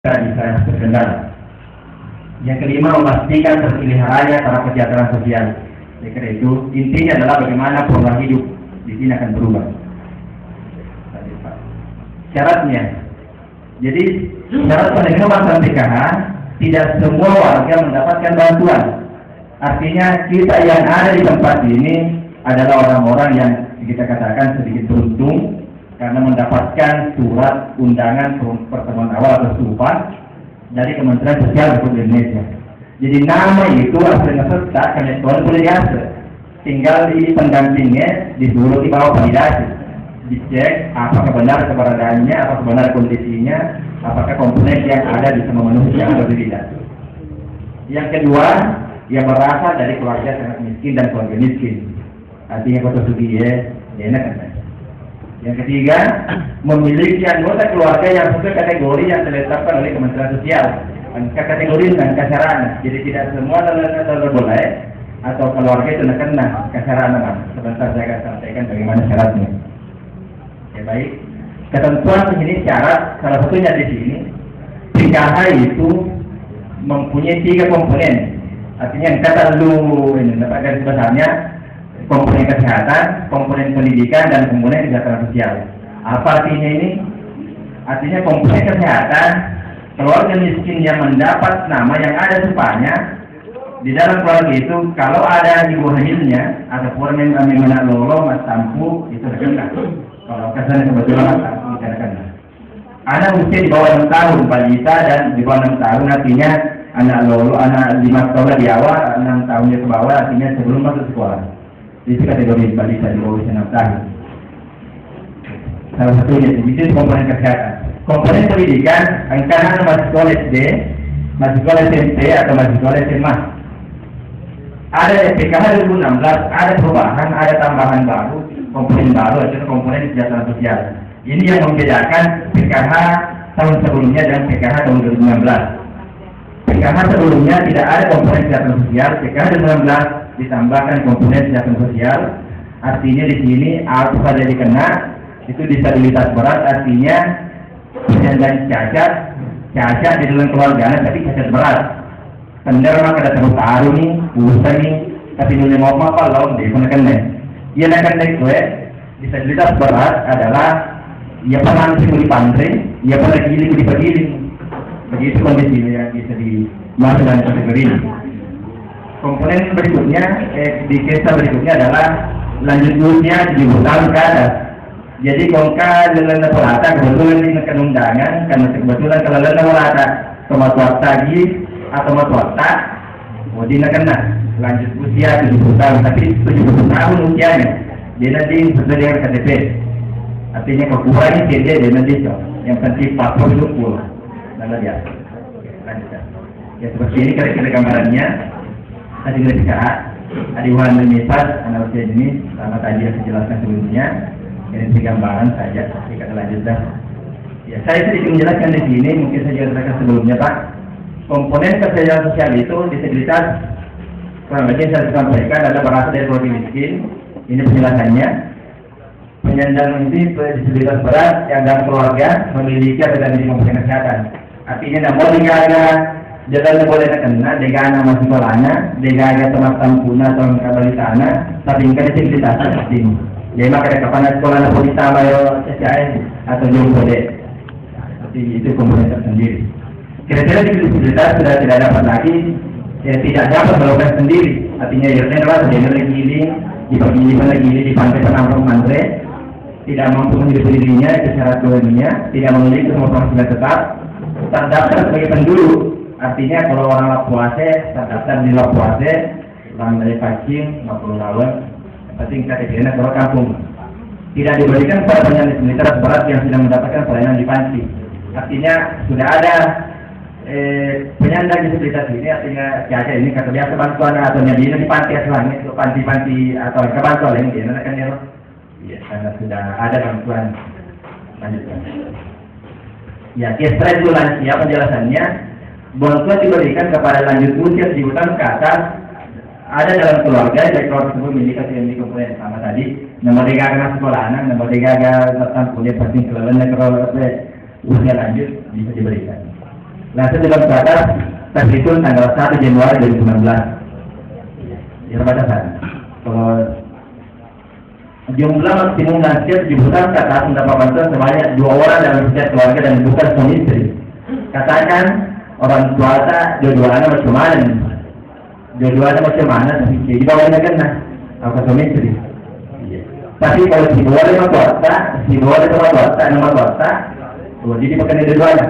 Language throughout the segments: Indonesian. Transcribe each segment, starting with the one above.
bisa terkendali. Yang kelima, memastikan terpeliharanya para kesejahteraan sosial. Oleh karena itu, intinya adalah bagaimana pola hidup di sini akan berubah. Syaratnya, jadi syarat penerimaan PKH tidak semua warga mendapatkan bantuan. Artinya kita yang ada di tempat ini adalah orang-orang yang kita katakan sedikit beruntung karena mendapatkan surat undangan pertemuan awal atau sumpah dari Kementerian Sosial Republik Indonesia. Jadi nama itu hasilnya serta karena Tuhan boleh diatur. Tinggal di pendampingnya disuruh dibawa validasi, dicek apakah benar keberadaannya, apakah benar kondisinya, apakah komponen yang ada bisa memenuhi atau tidak. Yang kedua, yang berasal dari keluarga sangat miskin dan keluarga miskin. Artinya kota sugi ya, enak kan? Yang ketiga, memiliki anggota keluarga yang sesuai kategori yang ditetapkan oleh Kementerian Sosial. Kategori dengan kasarana. Jadi tidak semua adalah boleh atau keluarga itu kena kasarana. Sebentar saya akan sampaikan bagaimana syaratnya. Ya baik. Ketentuan di sini syarat salah satunya di sini PKH itu mempunyai 3 komponen. Artinya yang kata lu ini dapat garis besarnya komponen kesehatan, komponen pendidikan, dan komponen kesejahteraan sosial. Apa artinya ini? Artinya komponen kesehatan, keluarga miskin yang mendapat nama yang ada supaya di dalam keluarga itu kalau ada ibu hamilnya ataupun memang lolo, mas tampu itu kena. Kalau kesannya kebetulan mas tampu tidak kena. Anak usia di bawah 6 tahun balita dan di bawah 6 tahun artinya anak lolo, anak 5 tahun di awal, 6 tahunnya ke bawah artinya sebelum masuk sekolah. Itu kategori balita di bawah usia 6 tahun. Salah satunya itu komponen kesehatan. Komponen pendidikan, karena masih sekolah SD, masih sekolah SMP atau masih sekolah SMA. Ada PKH 2016, ada perubahan, ada tambahan baru, komponen baru, yaitu komponen kesejahteraan sosial. Ini yang membedakan PKH tahun sebelumnya dan PKH tahun 2019. PKH sebelumnya tidak ada komponen kesejahteraan sosial, PKH 2019 ditambahkan komponen kesehatan sosial. Artinya di sini apa saja dikena itu disabilitas berat, artinya penyandang cacat di dalam keluarga tapi cacat berat. Tender maka ada terus taruh nih, usaha nih, tapi nilai mau apa kalau dia pun kena. Ia akan naik gue disabilitas berat adalah ia pernah di pantai, ia pernah giling di pagiling. Begitu kondisinya yang bisa dimasuk dalam kategori ini. Komponen berikutnya, di kisah berikutnya adalah lanjut usia 70 tahun ke atas. Jadi kongka dengan pelata kebetulan ini undangan karena kebetulan kalau lena pelata kematuan tagi atau matuata, kemudian kena lanjut usia 70 tahun, tapi 70 tahun usianya dia nanti sesuai dengan KTP. Artinya kekurangan dia nanti yang penting paspor itu pulang. Lalu dia lanjutkan. Ya seperti ini kira-kira gambarannya. Tadi PKH, ada Iwan Misal, anak usia jenis, sama tadi yang saya jelaskan sebelumnya. Ini gambaran saja, kita lanjutkan. Ya, saya sedikit menjelaskan di sini, mungkin saya jelaskan sebelumnya, Pak. Komponen kesejahteraan sosial itu disabilitas, kurang lebih saya sampaikan adalah berasal dari keluarga miskin. Ini penjelasannya. Penyandang ini disabilitas berat yang dalam keluarga memiliki atau dari komponen kesehatan. Artinya tidak boleh ada jalan boleh kena dengan nama sekolahnya, dengan tempat tampuna atau kabel sana, tapi kan disabilitas seperti ini. Jadi maka kapan sekolah nak boleh tambah SCI atau jauh boleh. Seperti itu komponen tersendiri. Kira-kira disabilitas sudah tidak dapat lagi, tidak dapat melakukan sendiri. Artinya ya adalah dia lagi di pantai penampung mantre, tidak mampu menghidupi dirinya secara ekonominya, tidak memiliki semua penghasilan tetap, terdaftar sebagai penduduk. Artinya kalau orang Lapuase terdaftar di Lapuase, orang dari Pacing, 50 lawan, penting kategorinya keluar kampung. Tidak diberikan pada penyandang disabilitas berat yang sudah mendapatkan pelayanan di panti. Artinya sudah ada penyandang disabilitas ini, artinya cacat ini kata biasa bantuan atau nyadinya di panti asalnya, itu panti atau kebantuan lain dia akan ya. Iya, karena sudah ada bantuan. Lanjutkan. Ya, kira-kira itu lansia penjelasannya. Bantuan diberikan kepada lanjut usia 70 tahun ke atas ada dalam keluarga, dari keluarga tersebut memiliki komponen sama tadi. Nomor 3 kena sekolah anak, nomor 3 tentang kuliah penting kelelahan kalau usia lanjut bisa diberikan. Langsung dalam batas terhitung tanggal 1 Januari 2019. Ya batasan. Kalau jumlah maksimum lansia dibutuhkan ke atas mendapat bantuan sebanyak 2 orang dalam setiap keluarga dan bukan suami istri. Katakan orang tua dua-duanya macam mana? Dua-duanya macam mana? Di bawahnya kan nah, apa suami istri. Tapi kalau si bawah lima kuarta, nomor kuarta, jadi bukan dua-duanya,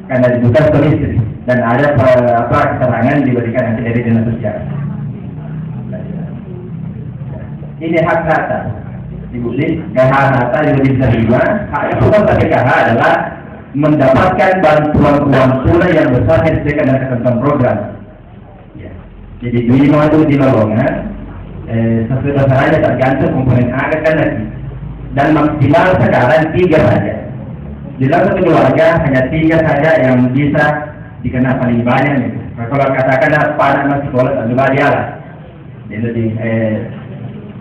karena bukan suami istri dan ada keterangan diberikan nanti dari dinas sosial. Ini hak harta, Ibu Lis, hak harta juga bisa juga. Hak yang bukan PKH adalah mendapatkan bantuan uang tunai yang besar yang disediakan dalam ketentuan program. Ya. Jadi itu di lowongan, sesuai besarannya tergantung komponen A kan lagi. Dan maksimal sekarang 3 saja. Di dalam satu keluarga hanya 3 saja yang bisa dikena paling banyak nih. Kalau katakan anak masih sekolah tentu dia lah. Jadi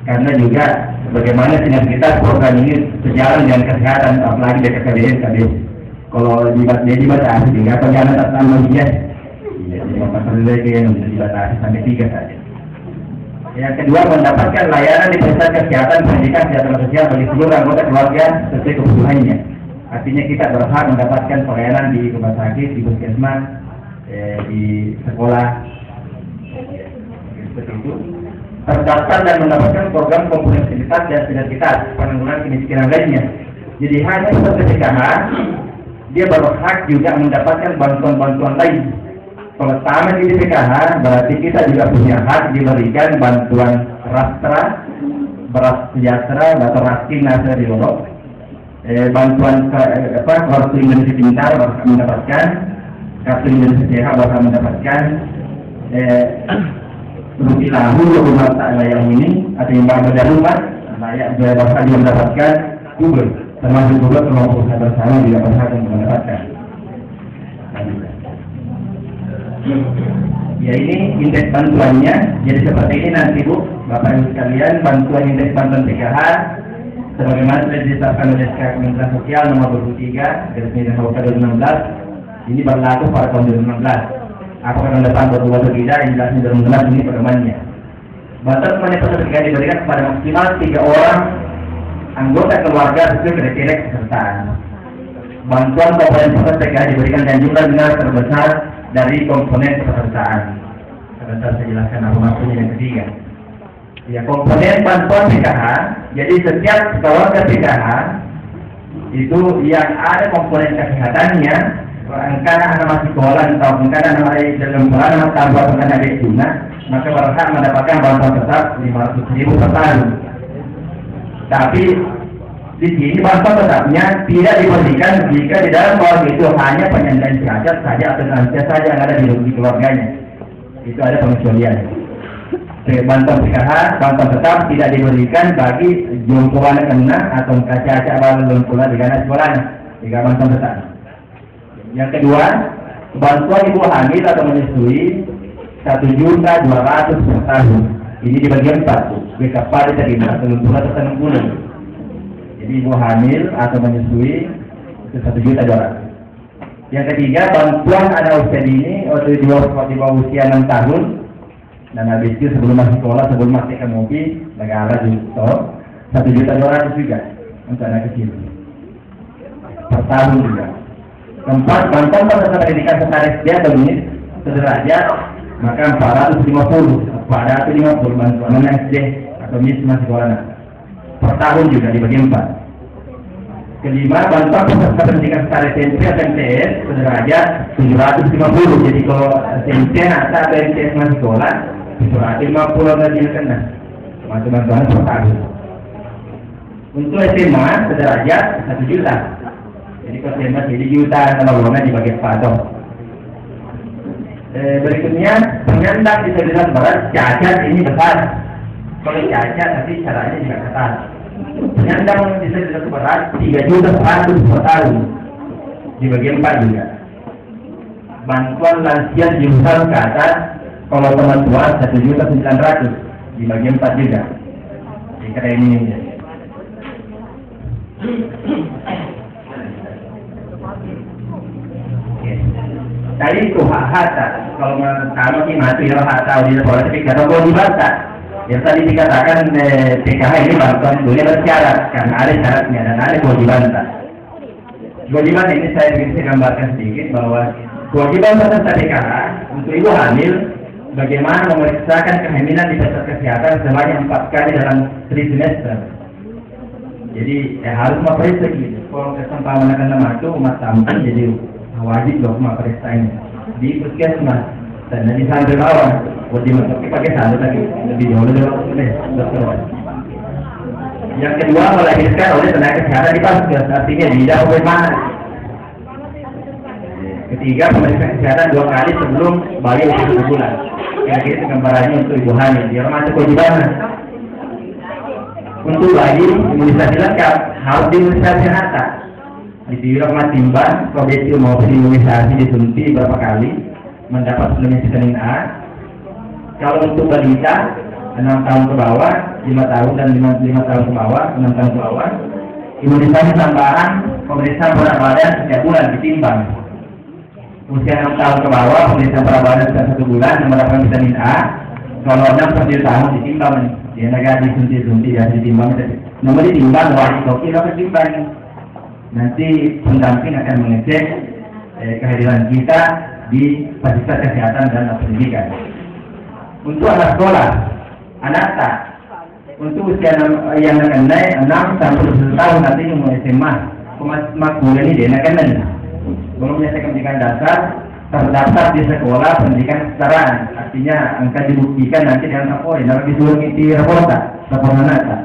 karena juga bagaimana sinergitas program ini sejalan dengan kesehatan, apalagi BKKBN tadi. Kalau dibatasi juga penjana tak tambah dia. Jadi masalah lagi yang dibatasi sampai 3 saja. Yang kedua, mendapatkan layanan di pusat kesehatan, pendidikan, kesehatan sosial bagi seluruh anggota keluarga sesuai kebutuhannya. Artinya kita berhak mendapatkan pelayanan di rumah sakit, di puskesmas, di sekolah, seperti itu. Terdaftar dan mendapatkan program kompleksitas dan sinergitas penanggulangan kemiskinan lainnya. Jadi hanya seperti PKH, dia berhak juga mendapatkan bantuan-bantuan lain. Kalau sama di PKH, berarti kita juga punya hak diberikan bantuan rastra, beras sejahtera, atau raskin nasa di Lorok, bantuan kartu Indonesia Pintar bakal mendapatkan, kartu Indonesia Sehat bakal mendapatkan, rupiah lahu rumah tak layak ini, atau yang berbeda rumah layak bakal juga mendapatkan Google, termasuk juga kelompok usaha bersama juga bakal mendapatkan. Ya ini indeks bantuannya, jadi seperti ini nanti Bu, Bapak Ibu sekalian, bantuan indeks bantuan PKH sebagaimana sudah ditetapkan oleh Kementerian Sosial nomor 23 garis miring tahun 2016, ini berlaku pada tahun 2016. Apakah tahun depan berubah atau tidak, yang jelasnya 2016 ini pedomannya. Batas mana peserta diberikan kepada maksimal 3 orang anggota keluarga sesuai kriteria kesertaan. Bantuan komponen peserta PKH diberikan dengan jumlah benar terbesar dari komponen kepesertaan. Sebentar saya jelaskan apa maksudnya yang ketiga. Ya, komponen bantuan PKH, jadi setiap keluarga PKH itu yang ada komponen kesehatannya, karena anak masih sekolah atau karena anak dalam sekolah anak tambah karena ada guna, maka berhak mendapatkan bantuan tetap 500.000 per tahun. Tapi di sini bantuan tetapnya tidak diberikan jika di dalam keluarga itu hanya penyandang cacat saja atau lansia saja yang ada di keluarganya. Itu ada pengecualian. Bantuan PKH, bantuan tetap tidak diberikan bagi jompoan kena atau cacat baru belum pula di anak sekolahnya. Jika bantuan tetap. Yang kedua, bantuan ibu hamil atau menyusui 1.200.000 per tahun. Ini di bagian 4. BK pada terima 60 atau 60. Jadi ibu hamil atau menyusui itu 1.200.000. Yang ketiga, bantuan anak usia dini atau di bawah usia 6 tahun dan habis itu sebelum masuk sekolah, sebelum masuk ke mobil, negara juga 1.200.000 juga untuk anak kecil per tahun juga. Keempat, bantuan peserta pendidikan setara SD atau unit sederajat maka 450 bantuan anak SD atau unit masih sekolah per tahun juga dibagi 4. Kelima, bantuan peserta pendidikan setara SMP atau MTS sederajat 750. Jadi kalau SMP atau MTS masih sekolah 750 lagi kena bantuan per tahun. Untuk SMA sederajat 1 juta. Jadi kalau SMA jadi juta kalau lowongan dibagi 4 dong. Berikutnya, penyandang disabilitas berat cacat ini besar. Kalau cacat tapi caranya juga ketat. Penyandang disabilitas berat 3.100.000 per tahun dibagi 4 juga. Bantuan lansia jurusan ke atas kalau teman tua 1.900.000 dibagi 4 juga. Jadi keren ini. Jadi itu hak harta. Kalau kalau mati ya hak tahu di sekolah tapi kata kewajiban tak. Yang tadi dikatakan PKH ini bantuan boleh bersyarat karena ada syaratnya dan ada kewajiban tak. Kewajiban ini saya ingin gambarkan sedikit bahwa kewajiban peserta PKH untuk ibu hamil bagaimana memeriksakan kehamilan di fasilitas kesehatan sebanyak 4 kali dalam 3 semester. Jadi harus memeriksa gitu. Kalau kesempatan akan mematu umat tamu jadi wajib loh memeriksa ini di puskesmas dan di sambil bawah. Wajib masuk pakai saldo lagi lebih jauh dokter. Yang kedua melahirkan oleh tenaga kesehatan di puskes artinya tidak bagaimana. Ketiga pemeriksaan kesehatan 2 kali sebelum bayi usia 1 bulan. Kira-kira itu gambarannya untuk ibu hamil. Dia masuk kewajiban. Untuk bayi imunisasi lengkap harus diimunisasi rata. Dipilih sama timbang, probesi maupun imunisasi disuntik berapa kali mendapat suplemen vitamin A. Kalau untuk balita 6 tahun ke bawah, 5 tahun dan 5 tahun ke bawah, 6 tahun ke bawah, imunisasi tambahan pemeriksaan berat badan setiap bulan ditimbang. Usia 6 tahun ke bawah, pemeriksaan berat badan setiap 1 bulan mendapatkan vitamin A. Kalau 6 tahun ditimbang, dia negara disuntik ya ditimbang. Nomor ditimbang wajib koki apa ditimbang. Nanti pendamping akan mengecek kehadiran kita di fasilitas kesehatan dan pendidikan. Untuk anak sekolah, anak tak, untuk usia yang akan naik 6 sampai 10 tahun nanti mau SMA, bulan ini dia akan naik. Belum menyelesaikan pendidikan dasar, terdaftar di sekolah pendidikan kesetaraan, artinya akan dibuktikan nanti dengan laporan, dalam disuruh di laporan nata,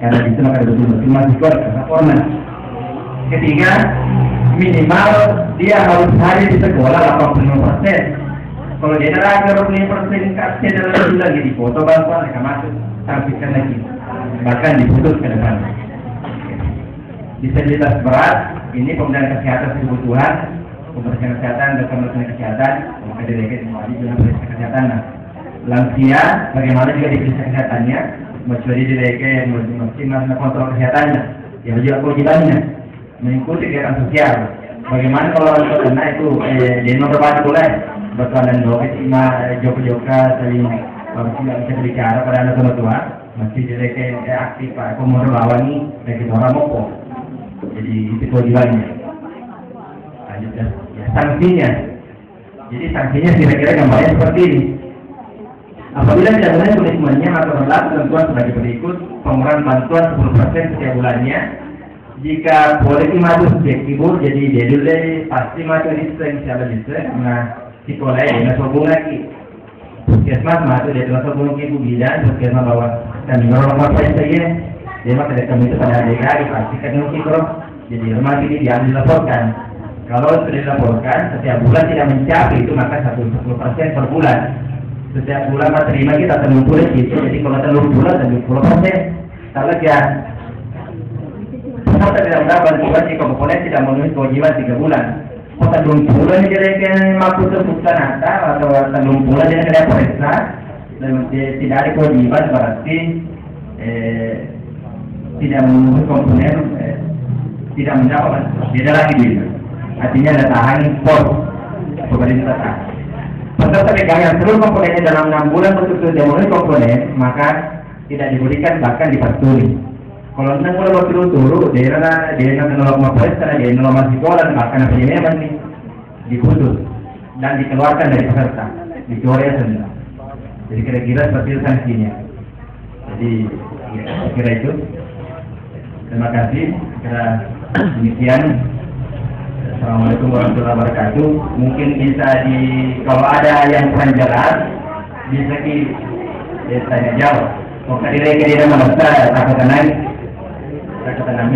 karena itu maka betul-betul masih laporan. Ketiga, minimal dia harus hadir di sekolah 85%. Kalau dia neraka 25% kapten dalam bulan jadi foto bantuan mereka masuk sampaikan lagi, bahkan diputus ke depan. Disabilitas berat ini pembinaan kesehatan kebutuhan, pemeriksaan kesehatan dan pemeriksaan kesehatan, maka dilihat kembali dengan pemeriksaan kesehatan. Lansia bagaimana juga diperiksa kesehatannya, mencuri dilihat mesti kontrol kesehatannya, ya juga kewajibannya mengikuti kegiatan sosial. Bagaimana kalau kena itu di nomor berapa bulan bertuan dan doa cuma joka saling tidak bisa berbicara pada anak tua masih dilihat aktif pak komor bawah ini dari orang moko. Jadi itu kewajibannya. Lanjutkan ya, sanksinya. Jadi sanksinya kira-kira gambarnya seperti ini. Apabila tidak memenuhi komitmennya maka berlaku ketentuan sebagai berikut: pengurangan bantuan 10% setiap bulannya. Jika boleh maju sejak tibur jadi dia dulu pasti maju di sekolah nah sekolah ini sobung lagi puskesmas maju dia telah sobung ke bidan puskesmas bawah dan orang apa saja dia maka dari kami itu pada DKI pasti kan mungkin jadi rumah ini dia dilaporkan. Kalau sudah dilaporkan setiap bulan tidak mencapai itu maka 10% per bulan. Setiap bulan terima kita terlumpur gitu. Jadi kalau terlumpur 10%, kalau ya peserta tidak mendapat bantuan jika komponen tidak memenuhi kewajiban 3 bulan. Kalau terlumpur ini kira-kira mampu terbukti nata atau terlumpur dia tidak periksa dan tidak ada kewajiban berarti tidak memenuhi komponen tidak mendapat beda lagi gitu. Artinya ada tahan pos pemerintah tahan. Peserta PKH yang seluruh komponennya dalam 6 bulan betul-betul tidak memenuhi komponen maka tidak diberikan bahkan dipatuhi. Kalau 6 bulan berturut-turut dia menolak karena dia menolak sekolah bahkan apa ini memang diputus dan dikeluarkan dari peserta dikeluarkan sendiri. Jadi kira-kira seperti itu sanksinya. Jadi ya, kira itu. Terima kasih. Kira demikian. Assalamualaikum warahmatullahi wabarakatuh. Mungkin bisa kalau ada yang kurang jelas bisa tanya jawab. Kalau tadi mereka tidak merasa takut tenang